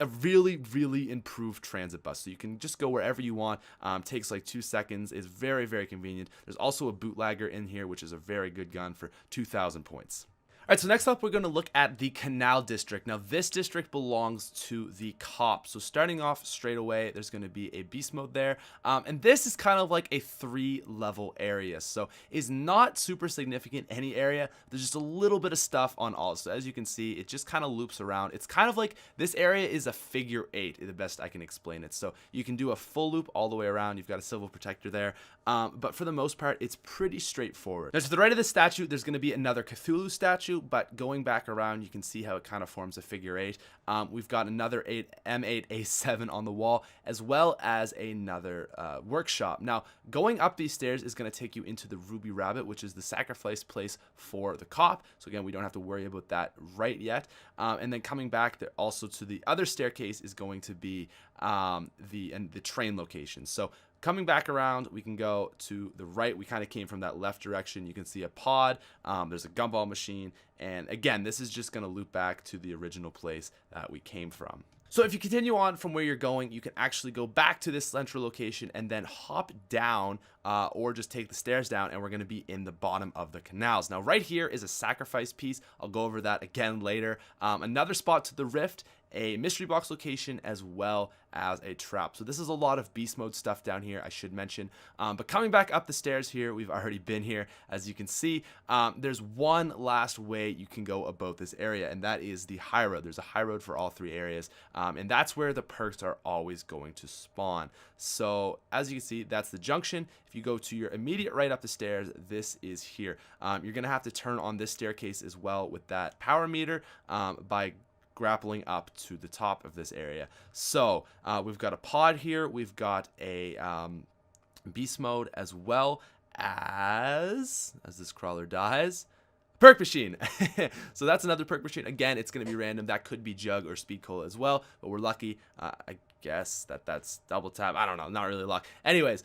a really, really improved transit bus. So you can just go wherever you want. Takes like 2 seconds. Is very, very convenient. There's also a bootlegger in here, which is a very good gun for 2,000 points. All right, so next up, we're going to look at the Canal District. Now, this district belongs to the COP. So starting off straight away, there's going to be a beast mode there. And this is kind of like a 3-level area. So is not super significant any area. There's just a little bit of stuff on all. So as you can see, it just kind of loops around. It's kind of like this area is a figure 8, the best I can explain it. So you can do a full loop all the way around. You've got a civil protector there. But for the most part, it's pretty straightforward. Now, to the right of the statue, there's going to be another Cthulhu statue, but going back around, you can see how it kind of forms a figure 8. We've got another M8A7 on the wall, as well as another workshop. Now, going up these stairs is going to take you into the Ruby Rabbit, which is the sacrifice place for the COP. So again, we don't have to worry about that right yet. And then coming back there also to the other staircase is going to be the train location. So coming back around, we can go to the right. We kind of came from that left direction. You can see a pod. There's a gumball machine. And again, this is just going to loop back to the original place that we came from. So if you continue on from where you're going, you can actually go back to this central location and then hop down or just take the stairs down, and we're going to be in the bottom of the canals. Now, right here is a sacrifice piece. I'll go over that again later. Another spot to the rift, a mystery box location, as well as a trap. So this is a lot of beast mode stuff down here, I should mention. But coming back up the stairs here, we've already been here. As you can see, there's one last way you can go about this area, and that is the high road. There's a high road for all 3 areas, and that's where the perks are always going to spawn. So as you can see, that's the junction. If you go to your immediate right up the stairs, this is here. You're going to have to turn on this staircase as well with that power meter by grappling up to the top of this area. So we've got a pod here. We've got a beast mode, as well as this crawler dies, perk machine. So that's another perk machine. Again, it's going to be random. That could be Jug or Speed Cola as well, but we're lucky. I guess that's double tap. I don't know. Not really luck. Anyways,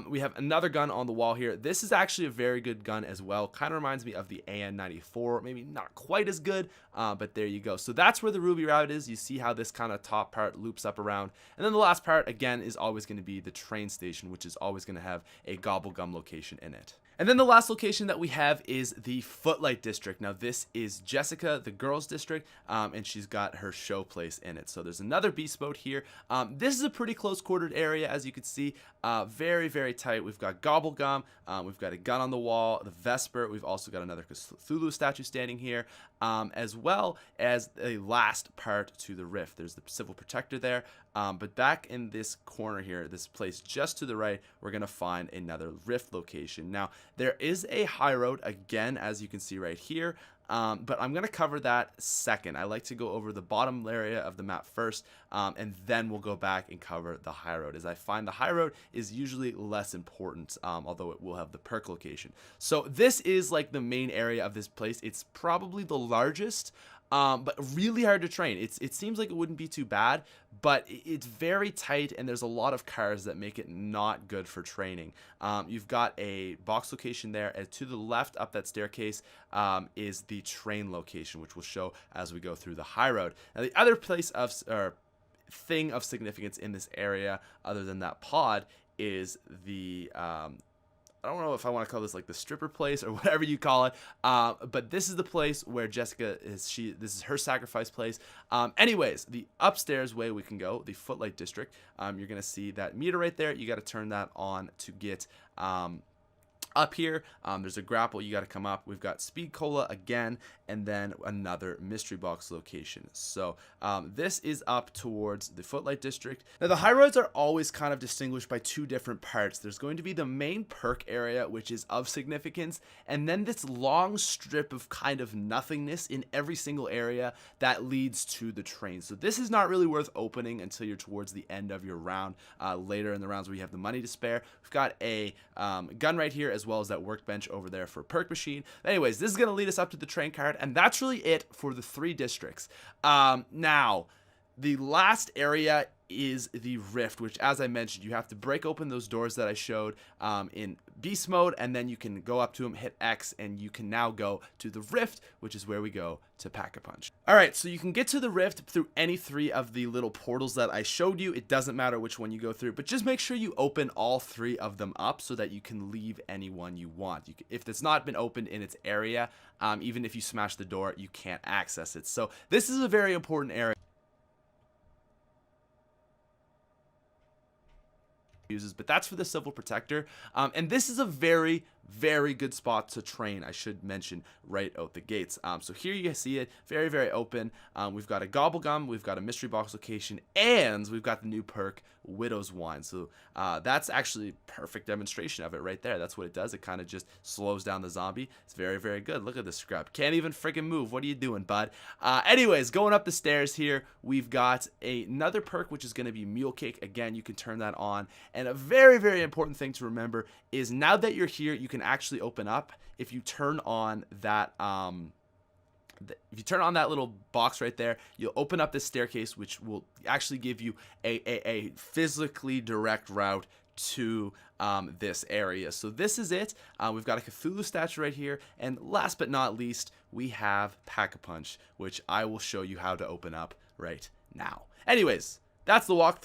we have another gun on the wall here. This is actually a very good gun as well. Kind of reminds me of the AN-94. Maybe not quite as good, but there you go. So that's where the Ruby Rabbit is. You see how this kind of top part loops up around. And then the last part, again, is always going to be the train station, which is always going to have a Gobblegum location in it. And then the last location that we have is the Footlight District. Now, this is Jessica, the girls district, and she's got her show place in it. So there's another beast mode here. This is a pretty close quartered area, as you can see. Very, very tight. We've got Gobblegum. We've got a gun on the wall, the Vesper. We've also got another Cthulhu statue standing here, as well as a last part to the rift. There's the Civil Protector there. But back in this corner here, this place just to the right, we're going to find another rift location. Now, there is a high road, again, as you can see right here. But I'm going to cover that second. I like to go over the bottom area of the map first, and then we'll go back and cover the high road, as I find the high road is usually less important, although it will have the perk location. So this is like the main area of this place. It's probably the largest, but really hard to train. It seems like it wouldn't be too bad, but it's very tight, and there's a lot of cars that make it not good for training. You've got a box location there, and to the left up that staircase is the train location, which we'll show as we go through the high road. Now, the other place thing of significance in this area, other than that pod, is the I don't know if I want to call this like the stripper place or whatever you call it, but this is the place where Jessica is. This is her sacrifice place. Anyways, the upstairs way we can go, the Footlight District. You're gonna see that meter right there. You got to turn that on to get up here. There's a grapple. You got to come up. We've got Speed Cola again, and then another mystery box location. So this is up towards the Footlight District. Now, the high roads are always kind of distinguished by 2 different parts. There's going to be the main perk area, which is of significance, and then this long strip of kind of nothingness in every single area that leads to the train. So this is not really worth opening until you're towards the end of your round, later in the rounds where you have the money to spare. We've got a gun right here, as well as that workbench over there for perk machine. Anyways, this is going to lead us up to the train card, and that's really it for the 3 districts. Now, the last area is the Rift, which, as I mentioned, you have to break open those doors that I showed in beast mode, and then you can go up to them, hit X, and you can now go to the Rift, which is where we go to Pack-a-Punch. Alright, so you can get to the Rift through any 3 of the little portals that I showed you. It doesn't matter which one you go through, but just make sure you open all 3 of them up so that you can leave any one you want. If it's not been opened in its area, even if you smash the door, you can't access it. So this is a very important area. But that's for the Civil Protector, and this is a very good spot to train, I should mention, right out the gates. So here you see it, very open. We've got a Gobblegum, we've got a mystery box location, and we've got the new perk Widow's Wine. So that's actually perfect demonstration of it right there. That's what it does. It kind of just slows down the zombie. It's very good. Look at this scrub, can't even freaking move. What are you doing, bud? Anyways, going up the stairs here, we've got another perk, which is going to be Mule Cake. Again, you can turn that on, and a very important thing to remember is now that you're here, you can actually open up if you turn on that if you turn on that little box right there. You'll open up this staircase, which will actually give you a physically direct route to this area. So this is it. We've got a Cthulhu statue right here, and last but not least, we have Pack-a-Punch, which I will show you how to open up right now. Anyways, that's the walkthrough.